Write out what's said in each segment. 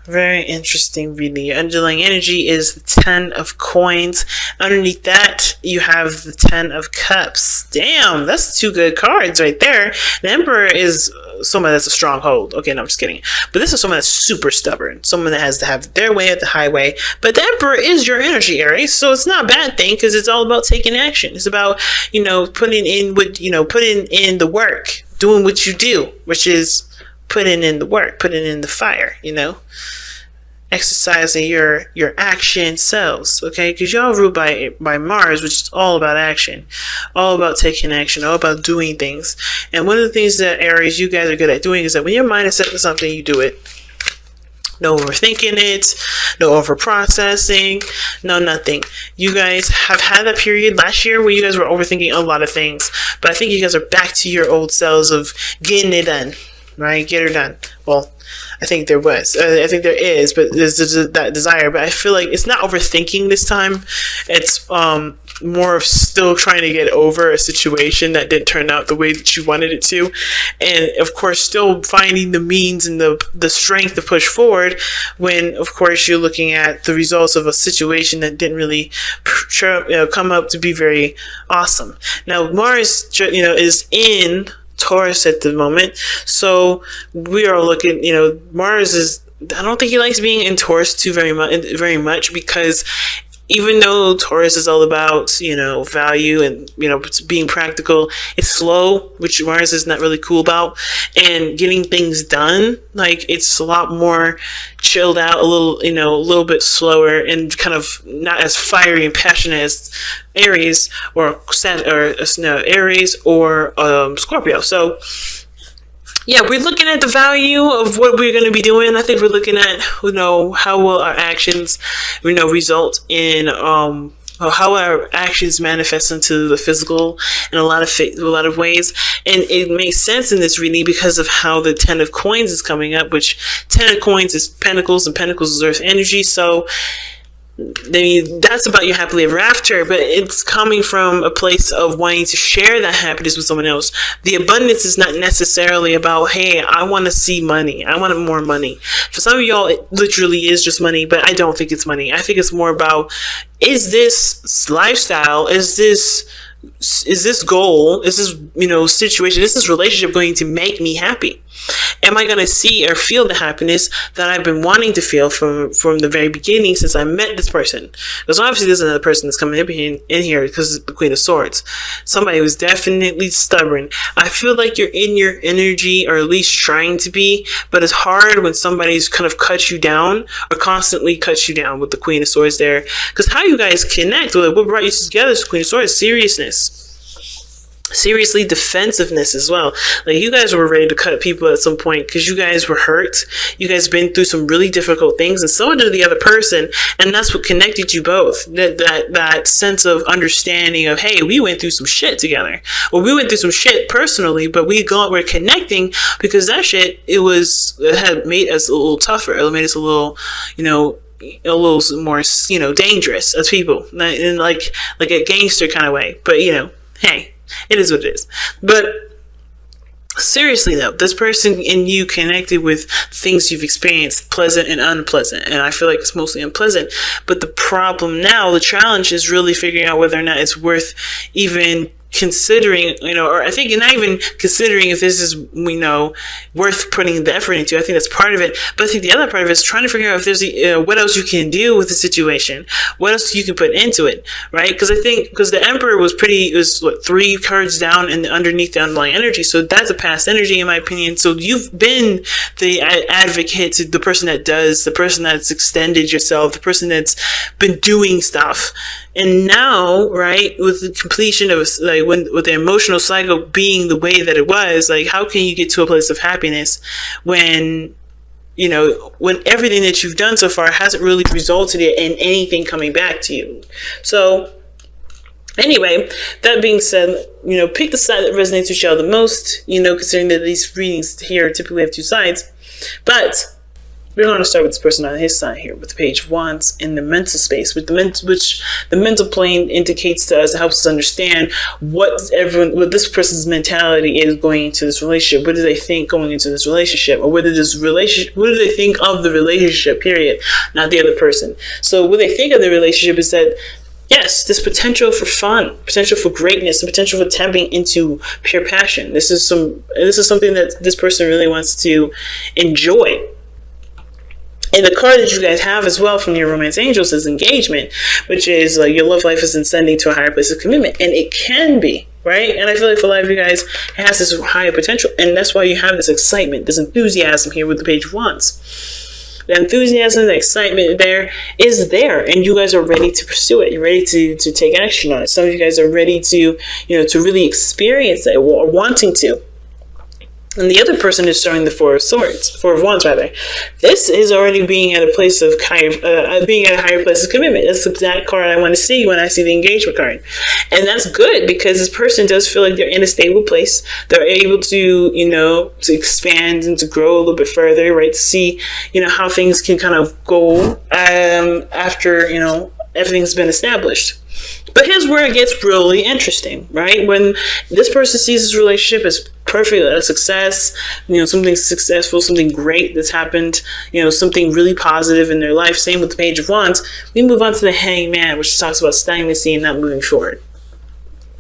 Very interesting reading. Your underlying energy is the 10 of coins. Underneath that, you have the 10 of cups. Damn, that's two good cards right there. The Emperor is someone that's a stronghold. Okay, no, I'm just kidding. But this is someone that's super stubborn. Someone that has to have their way at the highway. But the Emperor is your energy, Aries. So it's not a bad thing because it's all about taking action. It's about, putting in the work, doing what you do, which is putting in the work, putting in the fire, exercising your action selves, okay? Because y'all ruled by Mars, which is all about action, all about taking action, all about doing things. And one of the things that Aries, you guys are good at doing is that when your mind is set to something, you do it. No overthinking it, no overprocessing, no nothing. You guys have had that period last year where you guys were overthinking a lot of things, but I think you guys are back to your old selves of getting it done. Right? Get her done. Well, I think there was. I think there is, but there's that desire. But I feel like it's not overthinking this time. It's more of still trying to get over a situation that didn't turn out the way that you wanted it to. And, of course, still finding the means and the strength to push forward when, of course, you're looking at the results of a situation that didn't really come up to be very awesome. Now, Mars, is in Taurus at the moment, so we are looking. Mars is. I don't think he likes being in Taurus too very much because even though Taurus is all about value and being practical, it's slow, which Mars is not really cool about, and getting things done. Like it's a lot more chilled out, a little bit slower, and kind of not as fiery and passionate as Aries or Aries or Scorpio. So yeah, we're looking at the value of what we're going to be doing. I think we're looking at how will our actions result in how our actions manifest into the physical in a lot of ways. And it makes sense in this reading because of how the 10 of coins is coming up, which 10 of coins is pentacles, and pentacles is earth energy. So that's about your happily ever after, but it's coming from a place of wanting to share that happiness with someone else. The abundance is not necessarily about, hey, I want to see money, I want more money. For some of y'all, it literally is just money, but I don't think it's money. I think it's more about, is this lifestyle, is this goal, is this situation, is this relationship going to make me happy? Am I going to see or feel the happiness that I've been wanting to feel from the very beginning since I met this person? Because obviously there's another person that's coming in here because it's the Queen of Swords. Somebody who's definitely stubborn. I feel like you're in your energy, or at least trying to be, but it's hard when somebody's kind of cuts you down or constantly cuts you down with the Queen of Swords there. Because how you guys connect, what brought you together is the Queen of Swords, seriousness. Seriously, defensiveness as well. Like you guys were ready to cut people at some point because you guys were hurt. You guys been through some really difficult things, and so did the other person, and that's what connected you both. That sense of understanding of, hey, we went through some shit together. Well, we went through some shit personally, but we're connecting because that shit it had made us a little tougher. It made us a little, a little more, dangerous as people, in like a gangster kind of way. But hey. It is what it is. But seriously though, this person and you connected with things you've experienced, pleasant and unpleasant, and I feel like it's mostly unpleasant. But the problem now, the challenge is really figuring out whether or not it's worth even considering, or I think not even considering if this is, worth putting the effort into. I think that's part of it. But I think the other part of it is trying to figure out if there's what else you can do with the situation, what else you can put into it, right? Because the Emperor was 3 cards down and underneath the underlying energy. So that's a past energy in my opinion. So you've been the advocate to the person that does, the person that's extended yourself, the person that's been doing stuff. And now, right, with the completion of with the emotional cycle being the way that it was, like how can you get to a place of happiness when everything that you've done so far hasn't really resulted in anything coming back to you? So anyway, that being said, pick the side that resonates with you the most, considering that these readings here typically have 2 sides. But We're going to start with this person on his side here with the Page of Wands in the mental space, which the mental plane indicates to us, helps us understand what this person's mentality is going into this relationship. What do they think going into this relationship, or what do they think of the relationship? Period, not the other person. So what they think of the relationship is that, yes, this potential for fun, potential for greatness, and potential for tapping into pure passion. This is something that this person really wants to enjoy. And the card that you guys have as well from your romance angels is engagement, which is like your love life is ascending to a higher place of commitment. And it can be, right? And I feel like for a lot of you guys, it has this higher potential. And that's why you have this excitement, this enthusiasm here with the Page of Wands. The enthusiasm, the excitement there is there. And you guys are ready to pursue it. You're ready to take action on it. Some of you guys are ready to, to really experience it, or wanting to. And the other person is showing the Four of Wands rather. This is already being at a place of being at a higher place of commitment. That's the exact card I want to see when I see the engagement card. And that's good, because this person does feel like they're in a stable place. They're able to, to expand and to grow a little bit further, right? To see, how things can kind of go after, everything's been established. But here's where it gets really interesting, right? When this person sees this relationship as perfect, a success, something successful, something great that's happened, something really positive in their life. Same with the Page of Wands. We move on to the Hangman, which talks about stagnancy and not moving forward.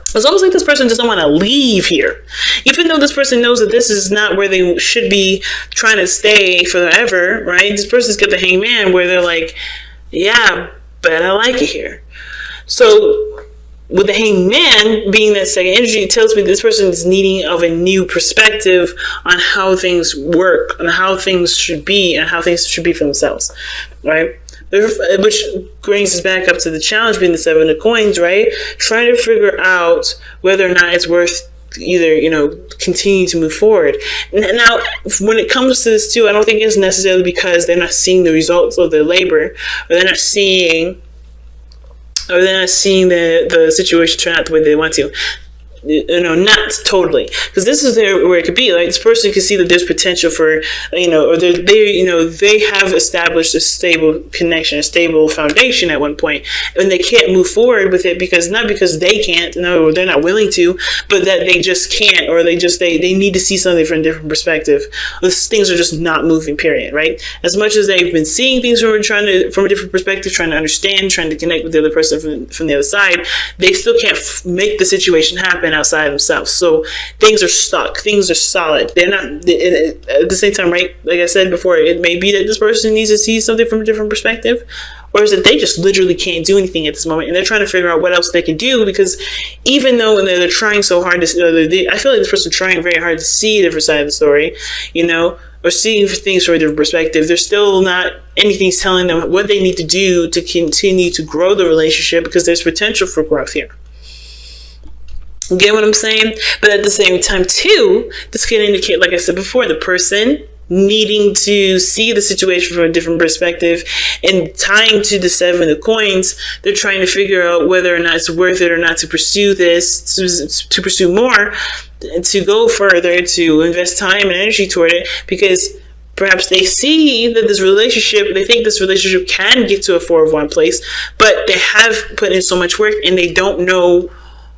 It's almost like this person doesn't want to leave here. Even though this person knows that this is not where they should be trying to stay forever, right? This person's got the Hangman where they're like, yeah, but I like it here. So with the Hangman being that second energy, it tells me this person is needing of a new perspective on how things work, on how things should be, and how things should be for themselves, right? Which brings us back up to the challenge being the Seven of Coins, right? Trying to figure out whether or not it's worth either, continue to move forward. Now, when it comes to this too, I don't think it's necessarily because they're not seeing the results of their labor, or they're not seeing the situation turn out the way they want to. Not totally, because this is where it could be like this person can see that there's potential for, or they have established a stable connection, a stable foundation at one point, and they can't move forward with it not because they can't, no, they're not willing to, but that they just can't, or they need to see something from a different perspective. Things are just not moving, period, right? As much as they've been seeing things from a different perspective, trying to understand, trying to connect with the other person from the other side, they still can't make the situation happen outside themselves. So things are stuck, things are solid. They're not at the same time, right? Like I said before, it may be that this person needs to see something from a different perspective, or is it they just literally can't do anything at this moment, and they're trying to figure out what else they can do, because even though they're trying so hard to, I feel like this person trying very hard to see the different side of the story, or seeing things from a different perspective, there's still not anything's telling them what they need to do to continue to grow the relationship, because there's potential for growth here. Get what I'm saying? But at the same time too, this can indicate, like I said before, the person needing to see the situation from a different perspective, and tying to the Seven of Coins, they're trying to figure out whether or not it's worth it or not to pursue this, to pursue more, to go further, to invest time and energy toward it, because perhaps they see that they think this relationship can get to a Four of Wands place, but they have put in so much work and they don't know,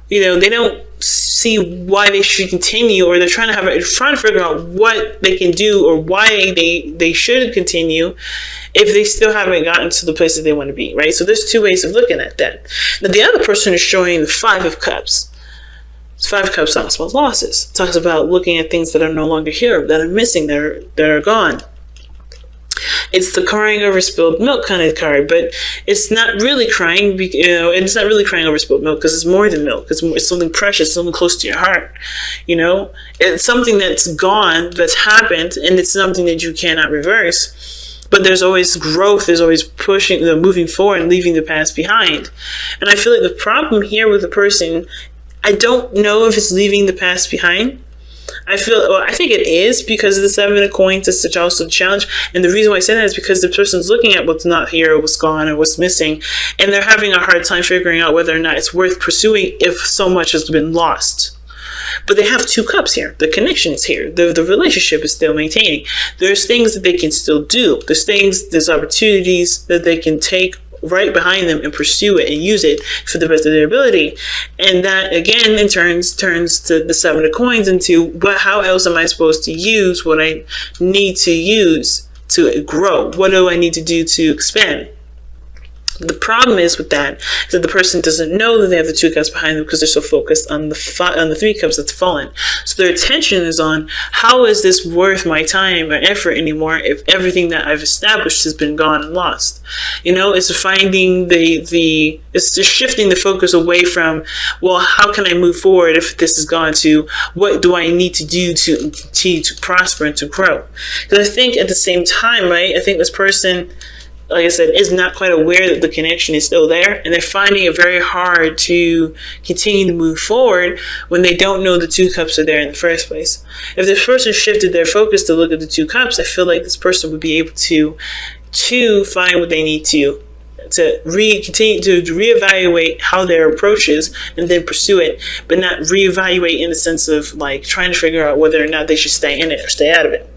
they don't see why they should continue, or they're trying to figure out what they can do, or why they should continue if they still haven't gotten to the place that they want to be, right? So there's two ways of looking at that. Now the other person is showing the Five of Cups. Five of Cups talks about losses. It talks about looking at things that are no longer here, that are missing, that are gone. It's the crying over spilled milk kind of card, but it's not really crying, it's not really crying over spilled milk, because it's more than milk. It's something precious, something close to your heart, It's something that's gone, that's happened, and it's something that you cannot reverse. But there's always growth, there's always pushing, moving forward and leaving the past behind. And I feel like the problem here with the person, I don't know if it's leaving the past behind. I think it is, because of the Seven of Coins. It's also the challenge, and the reason why I say that is because the person's looking at what's not here, or what's gone, or what's missing, and they're having a hard time figuring out whether or not it's worth pursuing if so much has been lost. but they have 2 cups here. The connection is here. The relationship is still maintaining. There's things that they can still do. There's opportunities that they can take right behind them and pursue it and use it for the best of their ability. And that again in turns to the 7 of coins into how else am I supposed to use what I need to use to grow? What do I need to do to expand? The problem is with that is that the person doesn't know that they have the 2 cups behind them because they're so focused on the 3 cups that's fallen. So their attention is on, how is this worth my time or effort anymore if everything that I've established has been gone and lost? It's finding it's just shifting the focus away from, well, how can I move forward if this is gone, to what do I need to do to continue to prosper and to grow? Because I think at the same time, right, I think this person, like I said, is not quite aware that the connection is still there, and they're finding it very hard to continue to move forward when they don't know the 2 cups are there in the first place. If this person shifted their focus to look at the 2 cups, I feel like this person would be able to find what they need to continue to reevaluate how their approach is and then pursue it, but not reevaluate in the sense of like trying to figure out whether or not they should stay in it or stay out of it.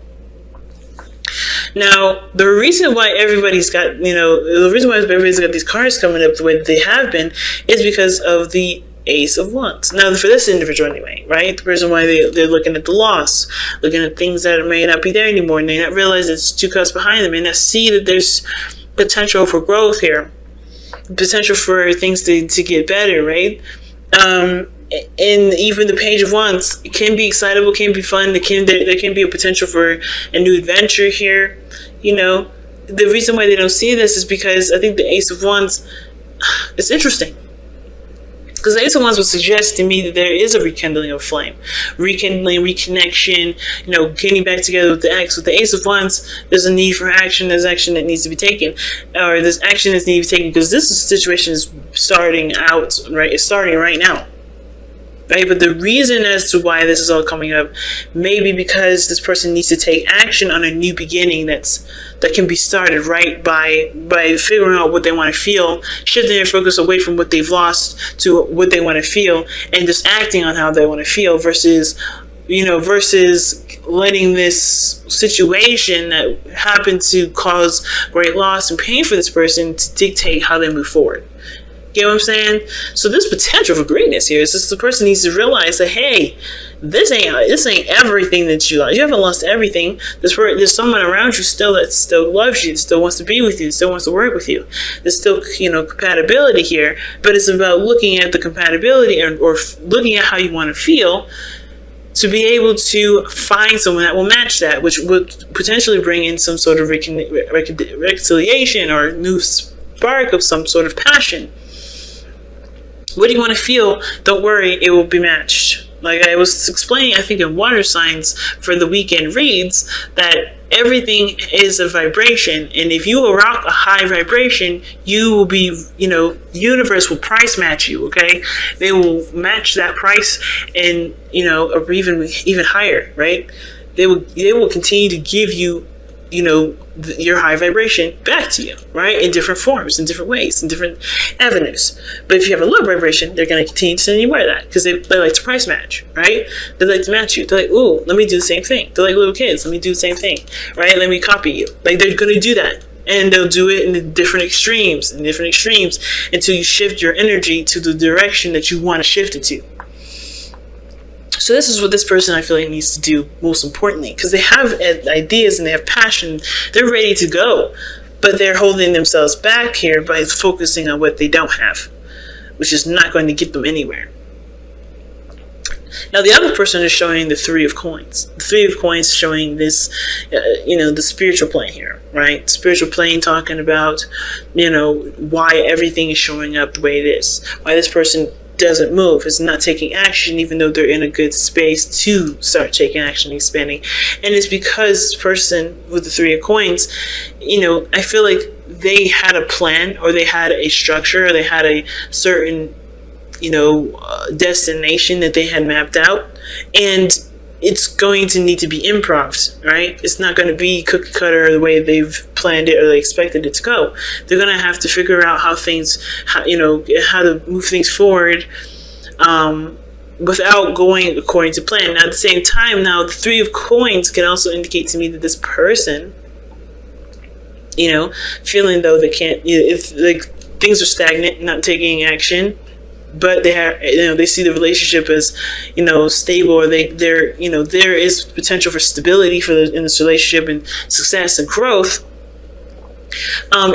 Now, the reason why everybody's got these cards coming up the way that they have been is because of the Ace of Wands. Now, for this individual anyway, right? The reason why they're looking at the loss, looking at things that may not be there anymore, and they not realize it's 2 cups behind them, and not see that there's potential for growth here, potential for things to get better, right? And even the Page of Wands, it can be excitable, can be fun. There can be a potential for a new adventure here. The reason why they don't see this is because I think the Ace of Wands, it's interesting. Because the Ace of Wands would suggest to me that there is a rekindling of flame, rekindling, reconnection, getting back together with the ex. With the Ace of Wands, there's a need for action. There's action that needs to be taken, or there's action that needs to be taken because this situation is starting out, right? It's starting right now. Right? But the reason as to why this is all coming up may be because this person needs to take action on a new beginning that can be started right by figuring out what they want to feel, shifting their focus away from what they've lost to what they want to feel, and just acting on how they want to feel versus letting this situation that happened to cause great loss and pain for this person to dictate how they move forward. Get what I'm saying? So there's potential for greatness here. It's just the person needs to realize that, hey, this ain't everything that you lost. You haven't lost everything. There's someone around you still that still loves you, that still wants to be with you, that still wants to work with you. There's still compatibility here, but it's about looking at the compatibility or looking at how you want to feel to be able to find someone that will match that, which would potentially bring in some sort of reconciliation or a new spark of some sort of passion. What do you want to feel? Don't worry, it will be matched. Like I was explaining, I think in water signs for the weekend reads, that everything is a vibration. And if you rock a high vibration, you will be, the universe will price match you, okay? They will match that price and, or even higher, right? They will continue to give you, your high vibration back to you, right? In different forms, in different ways, in different avenues. But if you have a low vibration, they're going to continue to send you more of that because they like to price match, right? They like to match you. They're like, ooh, let me do the same thing. They're like little kids. Let me do the same thing, right? Let me copy you. Like they're going to do that. And they'll do it in different extremes, until you shift your energy to the direction that you want to shift it to. So this is what this person I feel like needs to do most importantly, because they have ideas and they have passion. They're ready to go, but they're holding themselves back here by focusing on what they don't have, which is not going to get them anywhere. Now the other person is showing the 3 of coins. The 3 of coins showing this, the spiritual plane here, right? Spiritual plane talking about, why everything is showing up the way it is. Why this person doesn't move, is not taking action even though they're in a good space to start taking action and expanding. And it's because this person with the 3 of coins, I feel like they had a plan, or they had a structure, or they had a certain destination that they had mapped out, and it's going to need to be improv, right? It's not going to be cookie cutter the way they've planned it or they expected it to go. They're going to have to figure out how to move things forward without going according to plan. Now, at the same time, now the Three of Coins can also indicate to me that this person, feeling though they can't, if like things are stagnant, not taking action, but they have, they see the relationship as, stable, or there is potential for stability in this relationship and success and growth,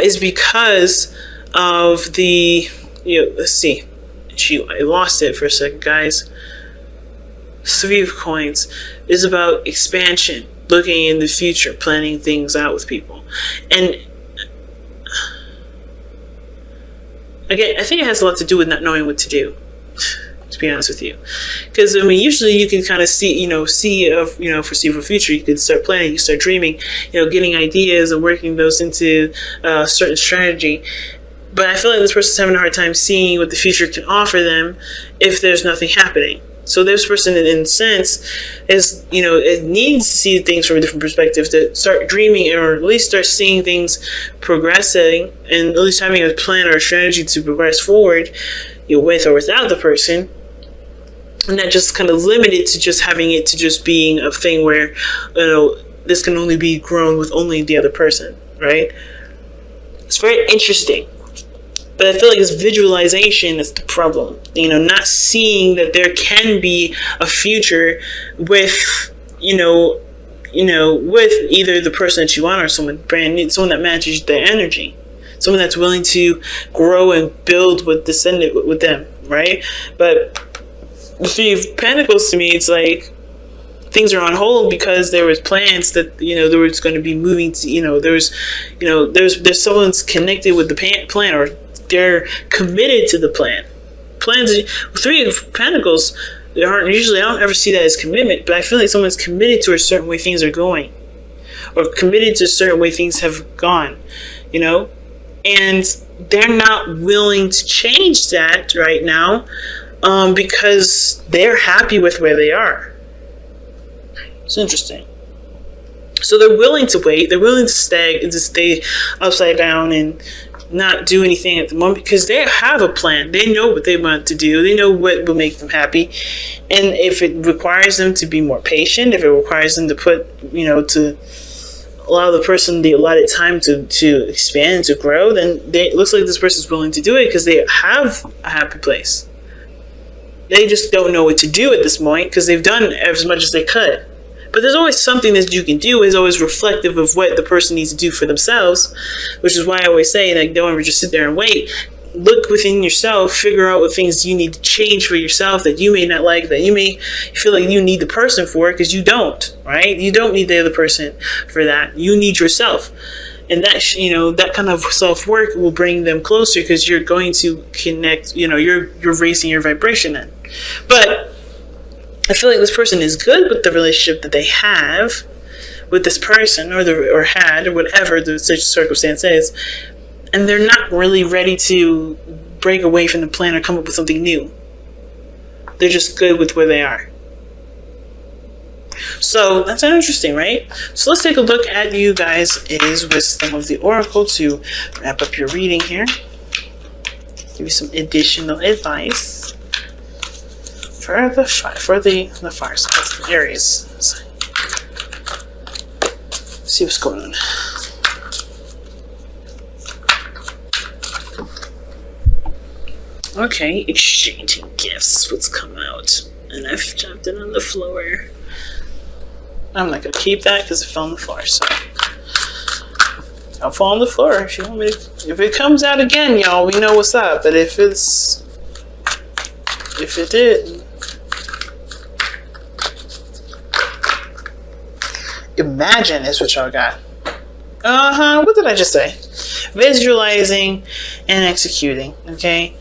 is because of the, let's see, I lost it for a second, guys. Three of Coins is about expansion, looking in the future, planning things out with people. And again, I think it has a lot to do with not knowing what to do, to be honest with you. Because, usually you can kind of see foreseeable future. You can start planning, you start dreaming, getting ideas and working those into a certain strategy. But I feel like this person's having a hard time seeing what the future can offer them if there's nothing happening. So this person, in a sense, is, it needs to see things from a different perspective, to start dreaming, or at least start seeing things progressing, and at least having a plan or a strategy to progress forward, with or without the person. And not just kind of limited to just having it to just being a thing where, this can only be grown with only the other person, right? It's very interesting. But I feel like it's visualization that's the problem. Not seeing that there can be a future with, with either the person that you want or someone brand new, someone that matches their energy, someone that's willing to grow and build with them, right? But the Three of Pentacles, to me, it's like things are on hold because there was plans that, there was going to be moving to, there's someone's connected with the plan, or they're committed to the plan. Plans, Three of Pentacles, I don't ever see that as commitment, but I feel like someone's committed to a certain way things are going, or committed to a certain way things have gone, and they're not willing to change that right now, because they're happy with where they are. It's interesting. So they're willing to wait, they're willing to stay upside down and not do anything at the moment, because they have a plan. They know what they want to do. They know what will make them happy. And if it requires them to be more patient, if it requires them to to allow the person the allotted time to expand, to grow, then it looks like this person's willing to do it because they have a happy place. They just don't know what to do at this point because they've done as much as they could. But there's always something that you can do is always reflective of what the person needs to do for themselves, which is why I always say, don't ever just sit there and wait. Look within yourself, figure out what things you need to change for yourself that you may not like, that you may feel like you need the person for, because you don't, right? You don't need the other person for that. You need yourself. And that, that kind of self-work will bring them closer, because you're going to connect, you're raising your vibration then. But I feel like this person is good with the relationship that they have with this person, or had, or whatever the circumstance is, and they're not really ready to break away from the plan or come up with something new. They're just good with where they are. So that's interesting, right? So let's take a look at you guys' wisdom of the Oracle to wrap up your reading here. Give you some additional advice for the fire signs, the Aries. Let's see what's going on. Okay, exchanging gifts. What's come out? And I've dropped it on the floor. I'm not gonna keep that because it fell on the floor. So I'll fall on the floor if you want me to. If it comes out again, y'all, we know what's up. But if it did, imagine is what y'all got. What did I just say? Visualizing and executing. Okay,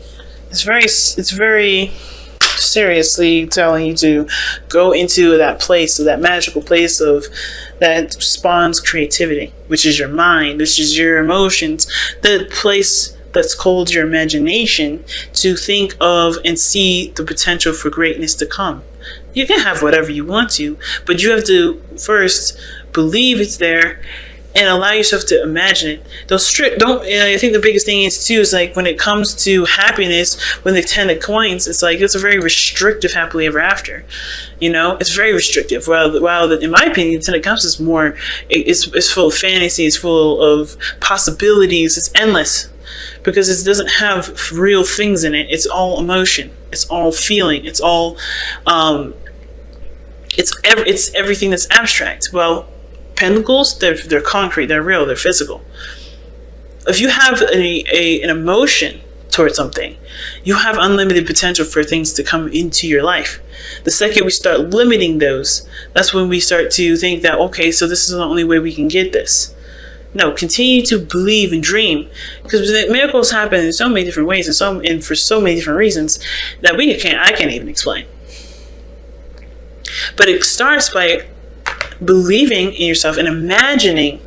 it's very seriously telling you to go into that place, that magical place of that spawns creativity, which is your mind, which is your emotions, the place that's called your imagination, to think of and see the potential for greatness to come. You can have whatever you want to, but you have to first believe it's there and allow yourself to imagine it. I think the biggest thing is too is like when it comes to happiness, when the 10 of coins, it's like it's a very restrictive happily ever after. It's very restrictive. While in my opinion, the 10 of cups is more. It's full of fantasy. It's full of possibilities. It's endless because it doesn't have real things in it. It's all emotion. It's all feeling. It's all. It's everything that's abstract. Well, pentacles, they're concrete, they're real, they're physical. If you have an emotion towards something, you have unlimited potential for things to come into your life. The second we start limiting those, that's when we start to think that, okay, so this is the only way we can get this. No, continue to believe and dream, because miracles happen in so many different ways and for so many different reasons that I can't even explain. But it starts by believing in yourself and imagining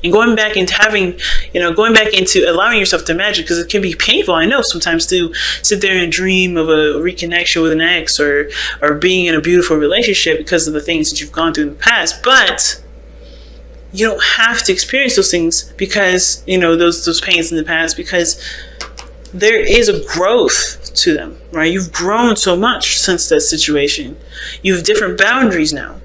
and going back into allowing yourself to imagine, because it can be painful. I know sometimes to sit there and dream of a reconnection with an ex or being in a beautiful relationship because of the things that you've gone through in the past. But you don't have to experience those things because, those pains in the past, because there is a growth to them, right? You've grown so much since that situation. You have different boundaries now.